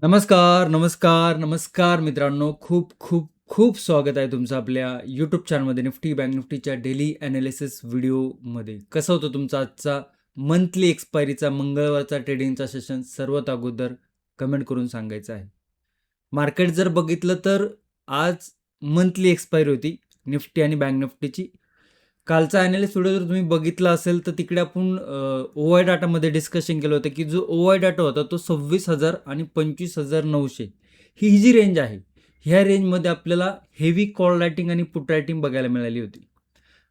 नमस्कार, नमस्कार, नमस्कार मित्रांनो. खूप, खूप, खूप स्वागत आहे तुमचं आपल्या यूट्यूब चॅनलमध्ये निफ्टी बँक निफ्टीच्या डेली ॲनालिसिस व्हिडिओमध्ये. कसं होतं तुमचा आजचा मंथली एक्सपायरीचा मंगळवारचा ट्रेडिंगचा सेशन सर्वात अगोदर कमेंट करून सांगायचं आहे. मार्केट जर बघितलं तर आज मंथली एक्सपायरी होती निफ्टी आणि बँक निफ्टीची. कालचा ॲनालिस्ट व्हिडिओ जर तुम्ही बघितला असेल तर तिकडे आपण ओ-आय डाटामध्ये डिस्कशन केलं होतं की जो ओ-आय डाटा होता तो 26,000 आणि 25,900 ही जी रेंज आहे. ह्या रेंजमध्ये आपल्याला हेवी कॉल रायटिंग आणि पुट रायटिंग बघायला मिळाली होती.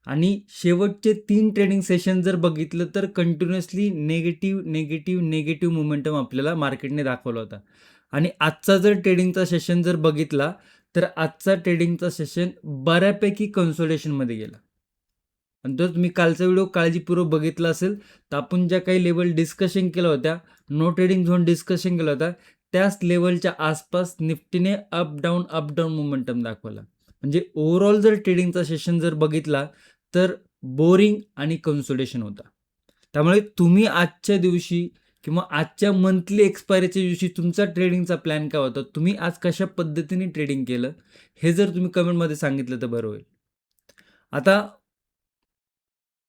आणि शेवटचे 3 ट्रेडिंग सेशन जर बघितलं तर कंटिन्युअसली निगेटिव्ह मोमेंटम आपल्याला मार्केटने दाखवला होता. आणि आजचा जर ट्रेडिंगचा सेशन जर बघितला तर आजचा ट्रेडिंगचा सेशन बऱ्यापैकी कन्सोलिडेशनमध्ये गेला. आणि जर तुम्ही कालचा व्हिडिओ काळजीपूर्वक बघितला असेल तर आपण ज्या काही लेवल डिस्कशन केल्या होत्या, नो ट्रेडिंग झोन डिस्कशन केला होता, त्याच लेवलच्या आसपास निफ्टीने अप डाऊन मोमेंटम दाखवला. म्हणजे ओव्हरऑल जर ट्रेडिंगचा सेशन जर बघितला तर बोरिंग आणि कन्सोलिडेशन होता. त्यामुळे तुम्ही आजच्या दिवशी किंवा आजच्या मंथली एक्सपायरीच्या दिवशी तुमचा ट्रेडिंगचा प्लॅन काय होता, तुम्ही आज कशा पद्धतीने ट्रेडिंग केलं, हे जर तुम्ही कमेंटमध्ये सांगितलं तर बरं होईल. आता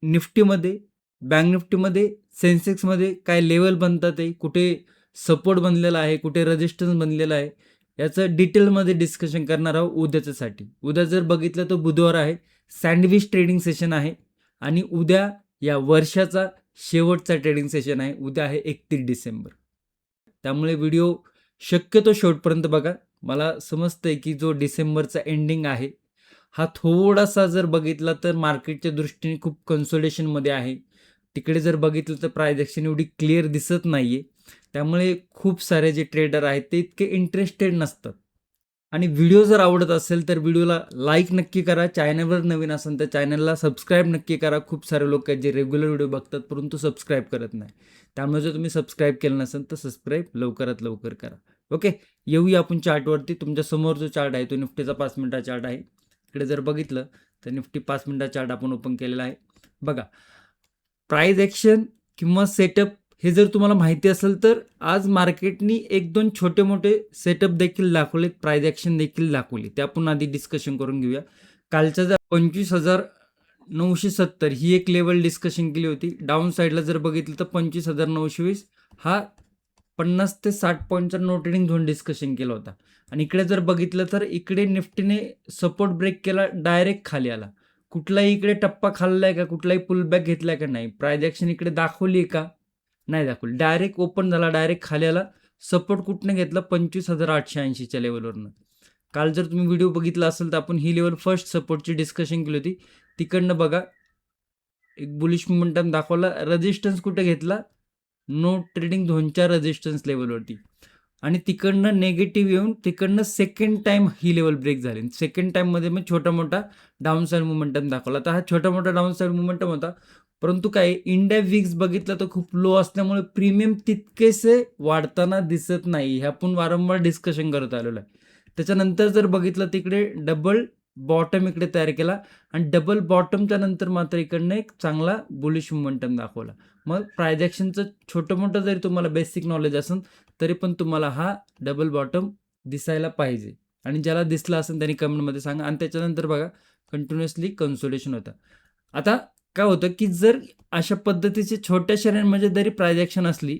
निफ्टीमध्ये, बँक निफ्टीमध्ये, सेन्सेक्समध्ये काय लेवल बनतात आहे, कुठे सपोर्ट बनलेला आहे, कुठे रेजिस्टन्स बनलेला आहे, याचं डिटेलमध्ये डिस्कशन करणार आहोत उद्याच्यासाठी. उद्या जर बघितलं तर बुधवार आहे, सँडविच ट्रेडिंग सेशन आहे आणि उद्या या वर्षाचा शेवटचा ट्रेडिंग सेशन आहे. उद्या आहे 31 डिसेंबर. त्यामुळे व्हिडिओ शक्यतो शेवटपर्यंत बघा. मला समजतंय की जो डिसेंबरचा एंडिंग आहे, हा थोडासा जर बघितला तर मार्केटच्या दृष्टीने खूप कन्सोलिडेशनमध्ये आहे. तिकडे जर बघितलं तर प्राइस ॲक्शन एवढी क्लिअर दिसत नाही आहे. त्यामुळे खूप सारे जे ट्रेडर आहेत ते इतके इंटरेस्टेड नसतात. आणि व्हिडिओ जर आवडत असेल तर व्हिडिओला लाईक नक्की करा. चॅनलवर नवीन असेल तर चॅनलला सबस्क्राईब नक्की करा. खूप सारे लोक आहेत जे रेग्युलर व्हिडिओ बघतात परंतु सबस्क्राईब करत नाही. त्यामुळे जर तुम्ही सबस्क्राईब केलं नसेल तर सबस्क्राईब लवकरात लवकर करा. ओके, येऊया आपण चार्टवरती. तुमच्या समोर जो चार्ट आहे तो निफ्टीचा 5 मिनिटा चार्ट आहे. इकडे जर बघितलं तर निफ्टी 5 मिनिटा चार्ट आपण ओपन केलेला आहे. बघा, प्राइस ॲक्शन किंवा सेटअप हे जर तुम्हाला माहिती असेल तर आज मार्केटनी 1-2 छोटे-मोठे सेटअप देखील दाखवलेत, प्राइस ॲक्शन देखील दाखवली. ते आपण आधी डिस्कशन करून घेऊया. कालच्या जर 25,970 ही एक लेवल डिस्कशन केली होती. डाऊन साईडला जर बघितलं तर 25,920 हा 50 ते 60 पॉईंटचा नो ट्रेडिंग झोन डिस्कशन केला होता. आणि इकडे जर बघितलं तर इकडे निफ्टीने सपोर्ट ब्रेक केला, डायरेक्ट खाली आला. कुठलाही इकडे टप्पा खाल्लाय का, कुठलाही पुल बॅक घेतलाय का नाही, प्राइस ॲक्शन इकडे दाखवली का, नाही दाखवली. डायरेक्ट ओपन झाला, डायरेक्ट खाली आला. सपोर्ट कुठनं घेतला, 25,880च्या लेवलवरनं. काल जर तुम्ही व्हिडिओ बघितला असेल तर आपण ही लेवल फर्स्ट सपोर्टची डिस्कशन केली होती. तिकडनं बघा एक बुलिश मोमेंटम दाखवला. रेजिस्टन्स कुठे घेतला, नो ट्रेडिंग झोनच्या रेजिस्टन्स लेवलवरती. आणि तिकडनं नेगेटिव्ह येऊन तिकडनं सेकंड टाइम ही लेवल ब्रेक झाली. सेकंड टाइममध्ये मग छोटा मोठा डाऊन साईड मोमेंटम दाखवला. तर हा छोटा मोठा डाऊन साईड मोमेंटम होता. परंतु काय, इंडिया विक्स बघितलं तर खूप लो असल्यामुळे प्रीमियम तितकेसे वाढताना दिसत नाही. हे आपण वारंवार डिस्कशन करत आलेलो आहे. त्याच्यानंतर जर बघितलं तिकडे डबल बॉटम इकडे तयार केला आणि डबल बॉटमच्या नंतर मात्र इकडनं एक चांगला बुलिश मोमेंटम दाखवला. मग प्राइस ॲक्शनचं छोटं मोठं जरी तुम्हाला बेसिक नॉलेज असेल तरी पण तुम्हाला हा डबल बॉटम दिसायला पाहिजे. आणि ज्याला दिसला असेल त्यांनी कमेंटमध्ये सांगा. आणि त्याच्यानंतर बघा कंटिन्युअसली कन्सोलिडेशन होतं. आता काय होतं की जर अशा पद्धतीचे छोट्या शेअरांमध्ये जरी प्राइस ॲक्शन असली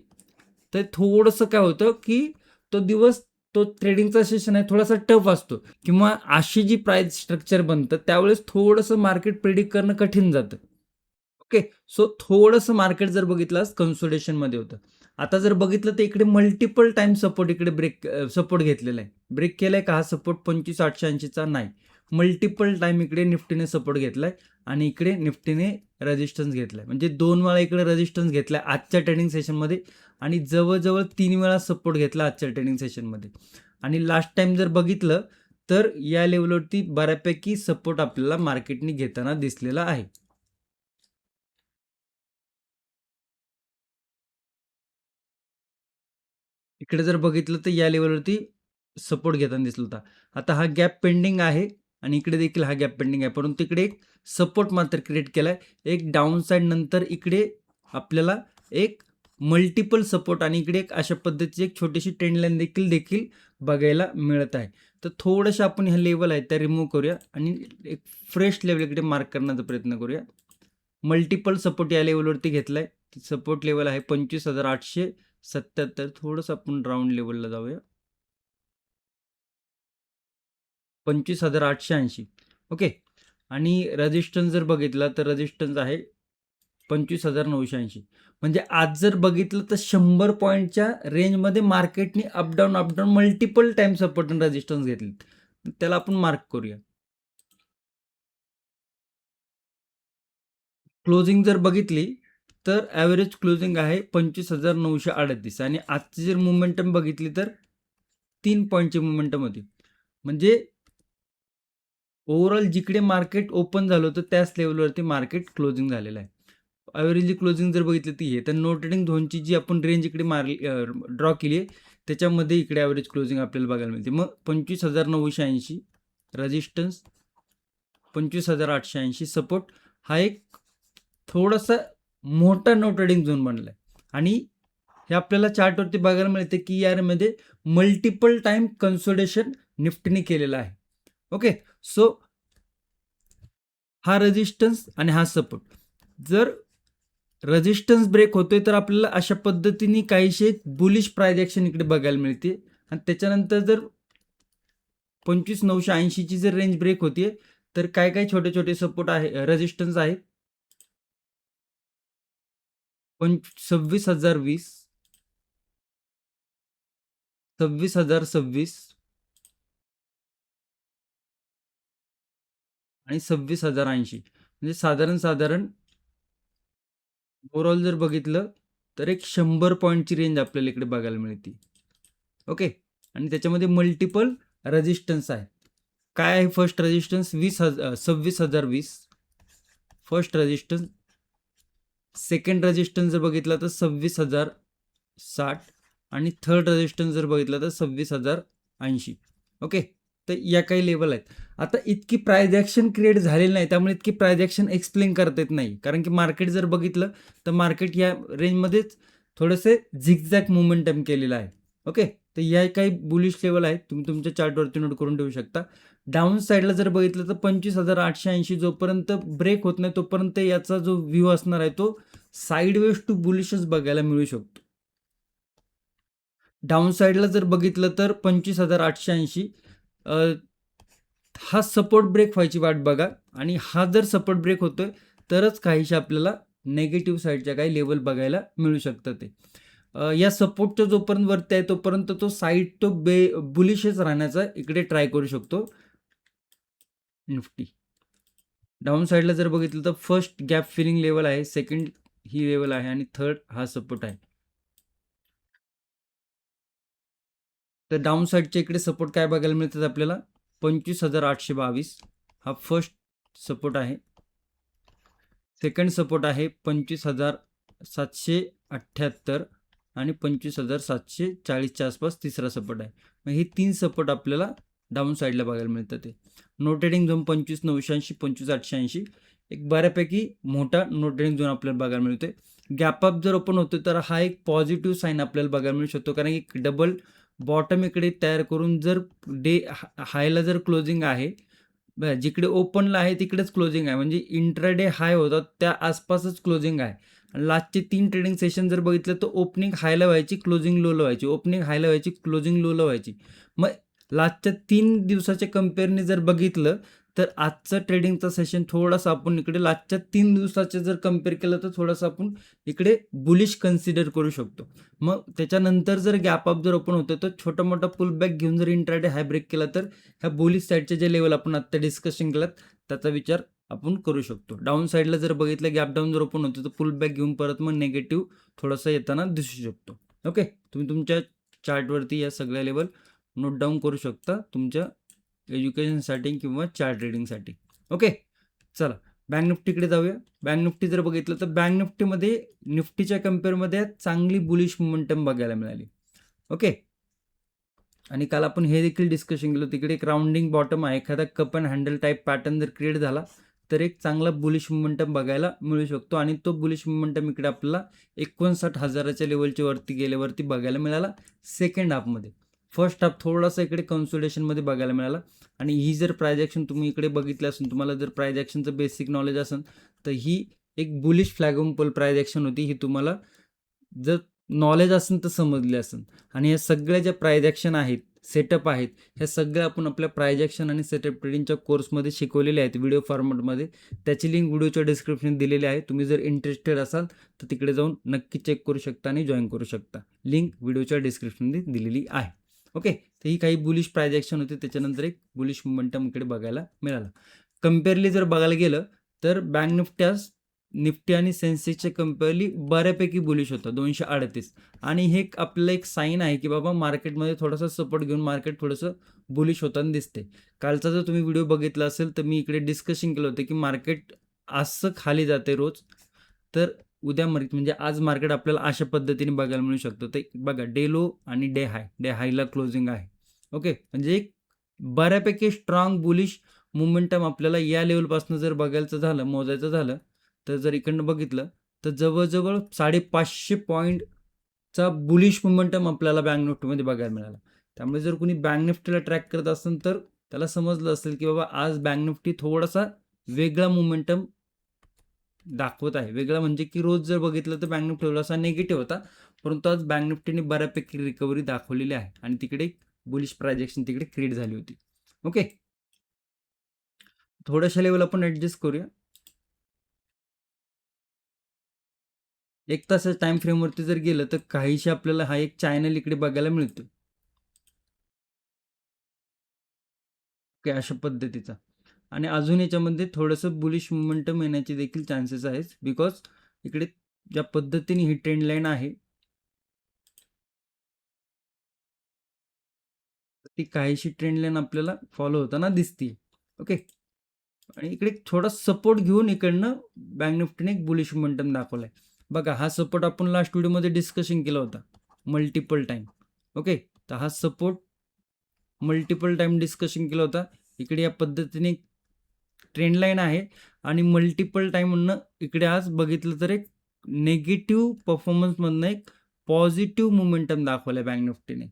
तर थोडंसं काय होतं की तो दिवस, तो ट्रेडिंगचा सेशन आहे थोडासा टफ असतो किंवा अशी जी प्राइस स्ट्रक्चर बनतं त्यावेळेस थोडंसं मार्केट प्रिडिक्ट करणं कठीण जातं. ओके, सो थोडंसं मार्केट जर बघितलं कन्सोलिडेशनमध्ये होतं. आता जर बघितलं तर इकडे मल्टिपल टाइम सपोर्ट इकडे सपोर्ट घेतलेला आहे. ब्रेक केलाय का हा सपोर्ट 25,880चा नाही. मल्टिपल टाइम इकडे निफ्टीने सपोर्ट घेतलाय आणि इकडे निफ्टीने रेजिस्टन्स घेतलाय. म्हणजे 2 वेळा इकडे रेजिस्टन्स घेतलाय आजच्या ट्रेडिंग सेशनमध्ये आणि जवळजवळ 3 वेळा सपोर्ट घेतला आजच्या ट्रेडिंग सेशनमध्ये. आणि लास्ट टाइम जर बघितलं तर या लेवलवरती बऱ्यापैकी सपोर्ट आपल्याला मार्केटने घेताना दिसलेला आहे. इकडे जर बघितलं तर या लेवलवरती सपोर्ट घेताना दिसला होता. आता हा गॅप पेंडिंग आहे आणि इकडे देखील हा गॅप पेंडिंग आहे. परंतु इकडे एक सपोर्ट मात्र क्रिएट केलाय. एक डाऊन साईड नंतर इकडे आपल्याला एक मल्टिपल सपोर्ट आणि इकडे एक अशा पद्धतीची एक छोटीशी ट्रेंड लाईन देखील बघायला मिळत आहे. तर थोडंसं आपण ह्या लेवल आहेत त्या रिमूव्ह करूया आणि एक फ्रेश लेवल इकडे मार्क करण्याचा प्रयत्न करूया. मल्टिपल सपोर्ट या लेवलवरती घेतलाय. सपोर्ट लेवल आहे 25,877. थोडंसं आपण राऊंड लेवलला जाऊया. 25,880. ओके. आणि रेजिस्टन्स जर बघितला तर रेजिस्टन्स आहे 25,980. म्हणजे आज जर बघितलं तर 100 पॉईंटच्या रेंजमध्ये मार्केटने अपडाऊन मल्टिपल टाइम सपोर्ट आणि रेजिस्टन्स घेतले. त्याला आपण मार्क करूया. क्लोजिंग जर बघितली तर ॲव्हरेज क्लोजिंग आहे 25,938 आणि आजची जर मोमेंटम बघितली तर 3 पॉईंटची मोमेंटम होती. म्हणजे ओव्हरऑल जिकडे मार्केट ओपन झालं होतं त्याच लेवलवरती मार्केट क्लोजिंग झालेलं आहे. ॲव्हरेजली क्लोजिंग जर बघितली ती आहे तर नो ट्रेडिंग झोनची जी आपण रेंज इकडे ड्रॉ केली आहे त्याच्यामध्ये इकडे ॲव्हरेज क्लोजिंग आपल्याला बघायला मिळते. मग 25,980 रेजिस्टन्स, 25,880 सपोर्ट, हा एक थोडासा मोठा नो ट्रेडिंग झोन बनला आहे. आणि हे आपल्याला चार्टवरती बघायला मिळते की यामध्ये मल्टिपल टाइम कन्सोलिडेशन निफ्टीने केलेलं आहे. ओके. सो हा रेजिस्टन्स आणि हा सपोर्ट, जर रेजिस्टन्स ब्रेक होतोय तर आपल्याला अशा पद्धतीने काहीशी बुलिश प्राइस ॲक्शन इकडे बघायला मिळते. आणि त्याच्यानंतर जर 25,980 ची जर रेंज ब्रेक होतीये तर काय छोटे छोटे सपोर्ट आहे, रेजिस्टन्स आहे 26,020, 26,026 आणि 26,080. म्हणजे साधारण ओव्हरऑल जर बघितलं तर एक 100 पॉईंटची रेंज आपल्याला इकडे बघायला मिळते. ओके. आणि त्याच्यामध्ये मल्टिपल रेजिस्टन्स आहे. काय आहे first resistance? 26,020 first resistance. Second resistance जर बघितला तर 26,060 आणि थर्ड रेजिस्टन्स जर बघितला तर 26,080. ओके. तर या काही लेवल आहेत. आता इतकी प्राइस ॲक्शन क्रिएट झालेली नाही त्यामुळे इतकी प्राइस ॲक्शन एक्सप्लेन करता येत नाही. कारण की मार्केट जर बघितलं तर मार्केट या रेंजमध्येच थोडेसे झिगझॅग मोमेंटम केलेलं आहे. ओके. तर या काही बुलिश लेवल आहेत, तुम्ही तुमच्या चार्टवरती नोट करून ठेवू शकता. डाऊन साईडला जर बघितलं तर 25,880 जोपर्यंत ब्रेक होत नाही तोपर्यंत याचा जो व्ह्यू असणार आहे तो साईडवेज टू बुलिशच बघायला मिळू शकतो. डाऊन साईडला जर बघितलं तर 25,880 हा सपोर्ट ब्रेक व्हायची वाट बघा. आणि हा जर सपोर्ट ब्रेक होतोय तरच काहीशा आपल्याला नेगेटिव्ह साईडच्या काही लेवल बघायला मिळू शकतं. ते या सपोर्टच्या जोपर्यंत वरती आहे तोपर्यंत तो साईड तो बुलिशच राहण्याचा इकडे ट्राय करू शकतो निफ्टी. डाऊन साईडला जर बघितलं तर फर्स्ट गॅप फिलिंग लेवल आहे, सेकंड ही लेवल आहे आणि थर्ड हा सपोर्ट आहे. तर डाऊन साईडच्या इकडे सपोर्ट काय बघायला मिळतात आपल्याला? 25,822 हा फर्स्ट सपोर्ट आहे. सेकंड सपोर्ट आहे 25,778 आणि 25,740च्या आसपास तिसरा सपोर्ट आहे. मग हे 3 सपोर्ट आपल्याला डाऊन साईडला बघायला मिळतात. ते नो ट्रेडिंग झोन 25,980, 25,880 एक बऱ्यापैकी मोठा नो ट्रेडिंग झोन आपल्याला बघायला मिळतोय. गॅप अप जर ओपन होतो तर हा एक पॉझिटिव्ह साईन आपल्याला बघायला मिळू शकतो. कारण की डबल बॉटम इकडे तयार करून जर डे हायला जर क्लोजिंग आहे, जिकडे ओपनला आहे तिकडेच क्लोजिंग आहे, म्हणजे इंट्राडे हाय होतात त्या आसपासच क्लोजिंग आहे. लास्टचे 3 ट्रेडिंग सेशन जर बघितलं तर ओपनिंग हायला व्हायची, क्लोजिंग लोला व्हायची, ओपनिंग हायला व्हायची, क्लोजिंग लोला व्हायची. मग लास्टच्या 3 दिवसाच्या कंपेअरने जर बघितलं तर आजचं ट्रेडिंगचा सेशन थोडासा आपण इकडे लास्टच्या 3 दिवसाचे जर कंपेअर केलं तर थोडंसं आपण इकडे बुलिश कन्सिडर करू शकतो. मग त्याच्यानंतर जर गॅप अप जर ओपन होतं तर छोटा मोठा पुल बॅक घेऊन जर इंट्राडे हाय ब्रेक केला तर ह्या बुलिश साईडचे जे लेवल आपण आता डिस्कशन केलात त्याचा विचार आपण करू शकतो. डाऊन साईडला जर बघितलं गॅप डाऊन जर ओपन होतं तर पुल बॅक घेऊन परत मग नेगेटिव्ह थोडासा येताना दिसू शकतो. ओके. तुम्ही तुमच्या चार्टवरती या सगळ्या लेवल नोट डाऊन करू शकता तुमच्या एज्युकेशनसाठी किंवा चार्ट ट्रेडिंगसाठी. ओके. चला बँक निफ्टीकडे जाऊया. बँक निफ्टी जर बघितलं तर बँक निफ्टीमध्ये निफ्टीच्या कम्पेअरमध्ये चांगली बुलिश मोमेंटम बघायला मिळाली. ओके. आणि काल आपण हे देखील डिस्कशन केलं, तिकडे एक राउंडिंग बॉटम आहे, एखादा cup and handle type pattern जर क्रिएट झाला तर एक चांगला बुलिश मोमेंटम बघायला मिळू शकतो आणि तो बुलिश मोमेंटम इकडे आपल्याला 59,000च्या लेवलच्या वरती गेल्यावरती बघायला मिळाला सेकंड हाफमध्ये. फर्स्ट हाफ थोडासा इकडे कन्सोलिडेशनमध्ये बघायला मिळाला आणि ही जर प्राइस ॲक्शन तुम्ही इकडे बघितली असेल, तुम्हाला जर प्राइस ॲक्शनचं बेसिक नॉलेज असेल, तर ही एक bullish flag on pole price action होती. ही तुम्हाला जर नॉलेज असेल तर समजली असेल. आणि या सगळ्या ज्या प्राइस ॲक्शन आहेत, सेटअप आहेत, ह्या सगळ्या आपण आपल्या प्राइस ॲक्शन आणि सेटअप ट्रेडिंगच्या कोर्समध्ये शिकवलेले आहेत व्हिडिओ फॉर्मॅटमध्ये. त्याची लिंक व्हिडिओच्या डिस्क्रिप्शन दिलेली आहे. तुम्ही जर इंटरेस्टेड असाल तर तिकडे जाऊन नक्की चेक करू शकता आणि जॉईन करू शकता. लिंक व्हिडिओच्या डिस्क्रिप्शनमध्ये दिलेली आहे. ओके, तर ही काही बुलिश प्राइस ॲक्शन होती. त्याच्यानंतर एक बुलिश मोमेंटम इकडे बघायला मिळाला. कम्पेअरली जर बघायला गेलं तर बँक निफ्टी आणि सेन्सेक्सच्या कम्पेअरली बऱ्यापैकी बुलिश होता 238. आणि हे आपलं एक साईन आहे की बाबा मार्केटमध्ये थोडासा सपोर्ट घेऊन मार्केट थोडंसं बुलिश होताना दिसते. कालचा जर तुम्ही व्हिडिओ बघितला असेल तर मी इकडे डिस्कशन केलं होतं की मार्केट असं खाली जाते रोज, तर उद्या म्हणजे आज मार्केट आपल्याला अशा पद्धतीने बघायला मिळू शकतं. तर बघा, डे लो आणि डे हायला क्लोजिंग आहे. ओके, म्हणजे एक बऱ्यापैकी स्ट्रॉंग बुलिश मोमेंटम आपल्याला या लेवलपासून जर बघायचं झालं, मोजायचं झालं, तर जर इकडनं बघितलं तर जवळजवळ 550 पॉईंटचा बुलिश मोमेंटम आपल्याला बँक निफ्टीमध्ये बघायला मिळाला. त्यामुळे जर कोणी बँक निफ्टीला ट्रॅक करत असेल तर त्याला समजलं असेल की बाबा आज बँक निफ्टी थोडासा वेगळा मोमेंटम दाखवत आहे. वेगळा म्हणजे की रोज जर बघितलं तर बँक निफ्टी थोडासा निगेटिव्ह होता, परंतु आज बँक निफ्टीने बऱ्यापैकी रिकव्हरी दाखवलेली आहे आणि तिकडे बुलिश प्रायजेक्शन तिकडे क्रिएट झाली होती. ओके, थोड्याशा लेवल आपण ॲडजस्ट करूया. 1 तासाच्या टाइम फ्रेमवरती जर गेलं तर काहीशी आपल्याला हा एक चॅनल इकडे बघायला मिळतो. ओके, अशा पद्धतीचा. आणि अजून याच्यामध्ये थोडंसं बुलिश मोमेंटम येण्याचे देखील चान्सेस आहेत, बिकॉज इकडे ज्या पद्धतीने ही ट्रेंड लाईन आहे ती काहीशी ट्रेंड लाईन आपल्याला फॉलो होताना दिसते. ओके, आणि इकडे थोडा सपोर्ट घेऊन इकडनं बँक निफ्टीने एक बुलिश मोमेंटम दाखवलाय. बघा, हा सपोर्ट आपण लास्ट व्हिडिओमध्ये डिस्कशन केला होता मल्टिपल टाइम. ओके, तर हा सपोर्ट मल्टिपल टाइम डिस्कशन केला होता. इकडे या पद्धतीने ट्रेंड लाईन आहे आणि मल्टिपल टाइममधनं इकडे आज बघितलं तर एक निगेटिव्ह परफॉर्मन्समधनं एक पॉझिटिव्ह मोमेंटम दाखवलं बँक निफ्टीने.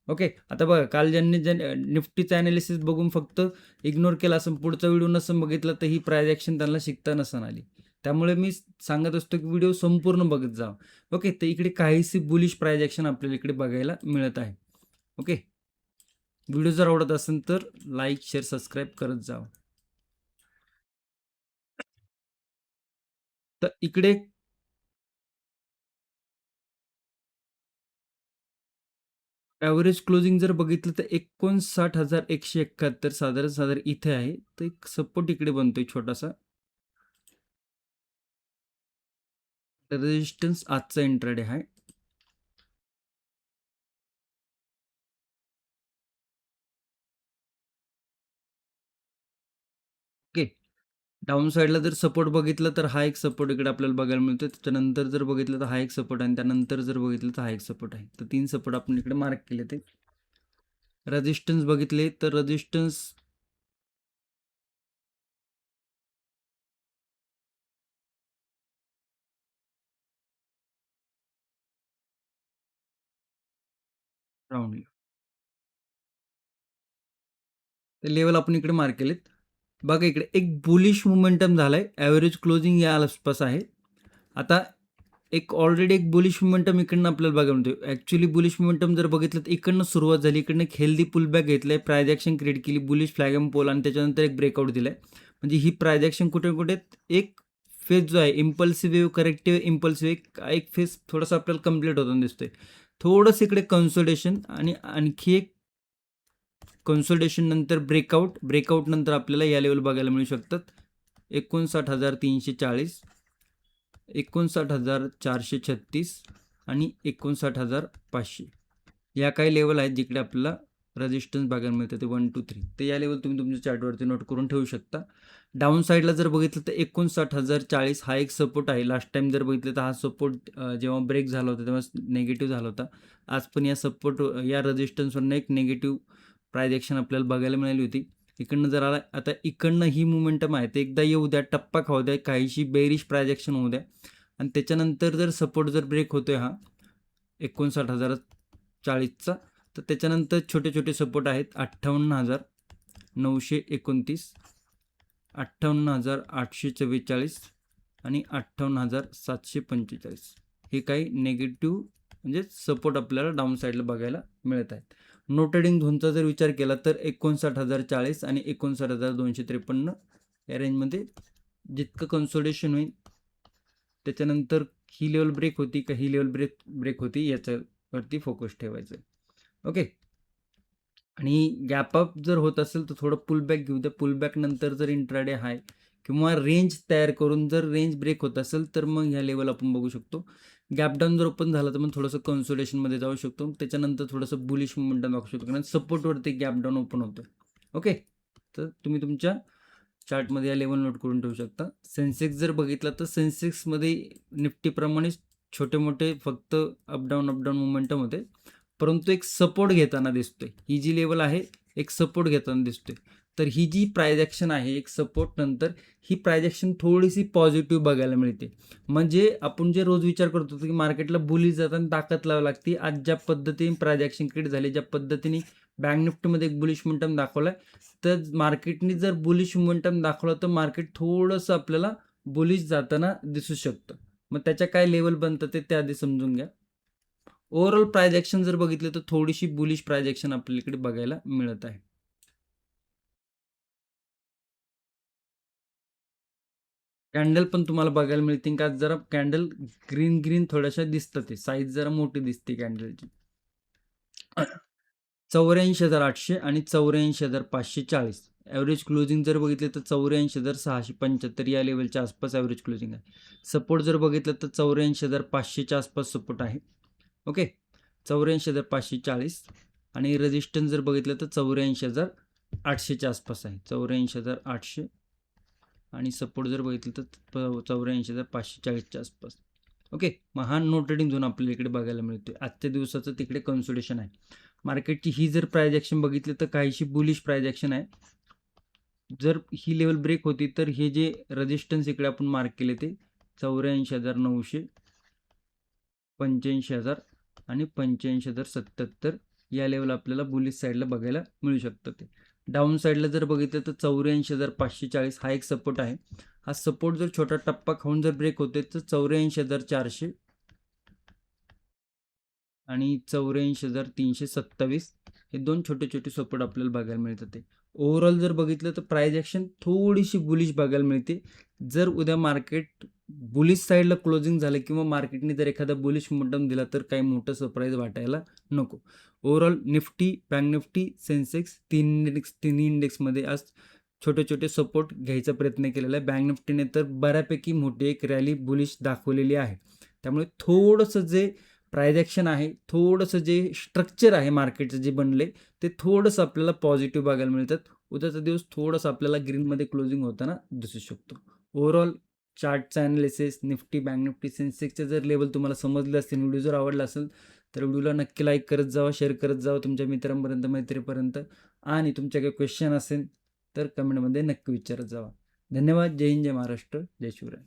ओके, आता बघा, काल ज्यांनी निफ्टीचं ॲनालिसिस बघून फक्त इग्नोर केला असं, पुढचा व्हिडिओ नसं बघितलं तर ही प्राइस ॲक्शन त्यांना शिकता नसन आली. त्यामुळे मी सांगत असतो की व्हिडिओ संपूर्ण बघत जा. ओके, तर इकडे काहीशी बुलिश प्राइस ॲक्शन आपल्याला इकडे बघायला मिळत आहे. ओके, व्हिडिओ जर आवडत असेल तर लाईक, शेअर, सबस्क्राईब करत जावं. तर इकडे ॲव्हरेज क्लोजिंग जर बघितलं तर 59,171 साधारण इथे आहे. तर एक सपोर्ट इकडे बनतोय छोटासा. रेजिस्टन्स आजचा इंट्राडे आहे. ओके, डाऊन साईडला जर सपोर्ट बघितलं तर हा एक सपोर्ट इकडे आपल्याला बघायला मिळतो. त्याच्यानंतर जर बघितलं तर हा एक सपोर्ट आहे आणि त्यानंतर जर बघितलं तर हा एक सपोर्ट आहे. तर 3 सपोर्ट आपण इकडे मार्क केले. ते रेजिस्टन्स बघितले तर रेजिस्टन्स राऊंड ते लेवल आपण इकडे मार्क केलेत. बघा, इकडे एक बुलिश मोमेंटम झालाय. ॲव्हरेज क्लोजिंग या आसपास आहे. आता एक ऑलरेडी एक बुलिश मोमेंटम इकडनं आपल्याला बघायला मिळतो. ॲक्च्युली बुलिश मोमेंटम जर बघितलं तर इकडनं सुरुवात झाली. इकडनं एक हेल्दी पुलबॅक घेतलाय, प्राइस ॲक्शन क्रिएट केली, बुलिश फ्लॅग ऑन पोल आणि त्याच्यानंतर एक ब्रेकआउट दिलाय. म्हणजे ही प्राइस ॲक्शन कुठे कुठे एक फेज जो आहे इम्पल्सिव्ह वेव्ह, करेक्टिव्ह इम्पल्सिव्ह, एक फेज थोडासा आपल्याला कंप्लीट होताना दिसतोय. थोडंसं इकडे कन्सोलिडेशन आणि आणखी एक कन्सोलिडेशन नंतर ब्रेकआउट नंतर आपल्याला या लेवल बघायला मिळू शकतात. 59,340, 59,436 आणि 59,500 या काही लेवल आहेत जिकडे आपल्याला रेजिस्टन्स बघायला मिळतं. ते 1, 2, 3 ते या लेवल तुम्ही तुमच्या चार्टवरती नोट करून ठेवू शकता. डाऊन साईडला जर बघितलं तर 59,040 हा एक सपोर्ट आहे. लास्ट टाइम जर बघितलं तर हा सपोर्ट जेव्हा ब्रेक झाला होता तेव्हा नेगेटिव्ह झाला होता. आज पण या रेजिस्टन्सवरनं एक नेगेटिव्ह प्राइस ॲक्शन आपल्याला बघायला मिळाली होती. इकडनं जर आला, आता इकडनं ही मोमेंटम आहे ते एकदा येऊ द्या, टप्पा खाऊ द्या, काहीशी बेरिश प्रायजेक्शन होऊ द्या आणि त्याच्यानंतर जर सपोर्ट जर ब्रेक होतोय हा 59,040चा, तर त्याच्यानंतर छोटे छोटे सपोर्ट आहेत 58,929, 58,844 आणि 58,745. हे काही नेगेटिव्ह म्हणजे सपोर्ट आपल्याला डाऊन साईडला बघायला मिळत आहेत. नो ट्रेडिंग झोनचा जर विचार केला तर 59,040 आणि 59,253 या रेंजमध्ये जितकं कन्सोलिडेशन होईल, त्याच्यानंतर ही लेवल ब्रेक होती का ही लेवल ब्रेक होती याच्यावरती फोकस ठेवायचं आहे. ओके. आणि गॅप अप जर होत असेल तर थोडं पुलबॅक घेऊ द्या. पुलबॅक नंतर जर इंट्राडे हाय किंवा रेंज तयार करून जर रेंज ब्रेक होत असेल तर मग ह्या लेवल आपण बघू शकतो. गॅप डाऊन जर ओपन झालं तर मग थोडंसं कन्सोलिडेशनमध्ये जाऊ शकतो. त्याच्यानंतर थोडंसं बुलिश मोमेंटम दाखवू शकतो, कारण सपोर्टवरती गॅप डाऊन ओपन होतं. ओके, तर तुम्ही तुमच्या चार्टमध्ये या लेवल नोट करून ठेवू शकता. सेन्सेक्स जर बघितलं तर सेन्सेक्समध्ये निफ्टीप्रमाणे छोटे मोठे फक्त अपडाऊन मोमेंटम होते, परंतु एक सपोर्ट घेताना दिसतोय. ही जी लेवल आहे एक सपोर्ट घेताना दिसतोय. तर ही जी प्रायजेक्शन आहे एक सपोर्ट नंतर, ही प्रायजेक्शन थोडीशी पॉझिटिव्ह बघायला मिळते. म्हणजे आपण जे रोज विचार करतो की मार्केटला बुलिश जाताना ताकद लावावी लागते, आज ज्या पद्धतीने प्रायजेक्शन क्रिएट झाले, ज्या पद्धतीने बँक निफ्टीमध्ये एक बुलिश मोमेंटम दाखवलाय, तर मार्केटने जर बुलिश मोमेंटम दाखवला तर मार्केट थोडंसं आपल्याला बुलिश जाताना दिसू शकतं. मग त्याच्या काय लेवल बनतं ते त्याआधी समजून घ्या. ओव्हरऑल प्रायजेक्शन जर बघितलं तर थोडीशी बुलिश प्रायजेक्शन आपल्याकडे बघायला मिळत आहे. कॅन्डल पण तुम्हाला बघायला मिळतील का, जरा कॅन्डल ग्रीन थोड्याशा दिसतात, ते साईज जरा मोठी दिसते कॅन्डलची. 84,800 आणि 84,540 ॲव्हरेज क्लोजिंग जर बघितले तर 84,675 या लेवलच्या आसपास ॲव्हरेज क्लोजिंग आहे. सपोर्ट जर बघितलं तर 84,500च्या आसपास सपोर्ट आहे. ओके, 84,540 आणि रेजिस्टन्स जर बघितलं तर 84,800च्या आसपास आहे. 84,800 आणि सपोर्ट जर बघितलं तर 84,540च्या आसपास. ओके, मग हा नो ट्रेडिंग झोन आपल्याला इकडे बघायला मिळतोय. आजच्या दिवसाचं तिकडे कन्सोलिडेशन आहे. मार्केटची ही जर प्रायजेक्शन बघितली तर काहीशी बुलिश प्रायजेक्शन आहे. जर ही लेवल ब्रेक होती तर हे जे रेजिस्टन्स इकडे आपण मार्क केले ते 84,900, 85,000 आणि 85,077 या लेवल आपल्याला बुलिश साईडला बघायला मिळू शकतं. ते डाऊन साईडला जर बघितलं तर 84,540 हा एक सपोर्ट आहे. हा सपोर्ट जर छोटा टप्पा खाऊन जर ब्रेक होते तर 84,400 आणि 84,327 हे दोन छोटे छोटे सपोर्ट आपल्याला बघायला मिळतात. ते ओव्हरऑल जर बघितलं तर प्रायजेक्शन थोडीशी बुलिश बघायला मिळते. जर उद्या मार्केट बुलिश साईडला क्लोजिंग झालं किंवा मार्केटने जर एखादा बुलिश मोमेंटम दिला तर काही मोठं सरप्राईज वाटायला नको. Overall Nifty, bank Nifty, Sensex तिन्ही इंडेक्समध्ये आज छोटे छोटे सपोर्ट घ्यायचा प्रयत्न केलेला आहे. बँक निफ्टीने तर बऱ्यापैकी मोठी एक रॅली बुलिश दाखवलेली आहे. त्यामुळे थोडंसं जे प्रायजेक्शन आहे, थोडंसं जे स्ट्रक्चर आहे मार्केटचं जे बनले, ते थोडंसं आपल्याला पॉझिटिव्ह बघायला मिळतात. उद्याचा दिवस थोडंसं आपल्याला ग्रीनमध्ये क्लोजिंग होताना दिसू शकतो. ओव्हरऑल चार्टचा ॲनालिसिस, निफ्टी, बँक निफ्टी, सेन्सेक्सचे जर लेवल तुम्हाला समजले असतील, व्हिडिओ जर आवडला असेल तर व्हिडिओला नक्की लाईक करत जावा, शेअर करत जावा तुमच्या मित्रांपर्यंत, मैत्रीपर्यंत, आणि तुमच्या काही क्वेश्चन असेल तर कमेंटमध्ये नक्की विचारत जावा. धन्यवाद. जय हिंद, जय महाराष्ट्र, जय शिवराय.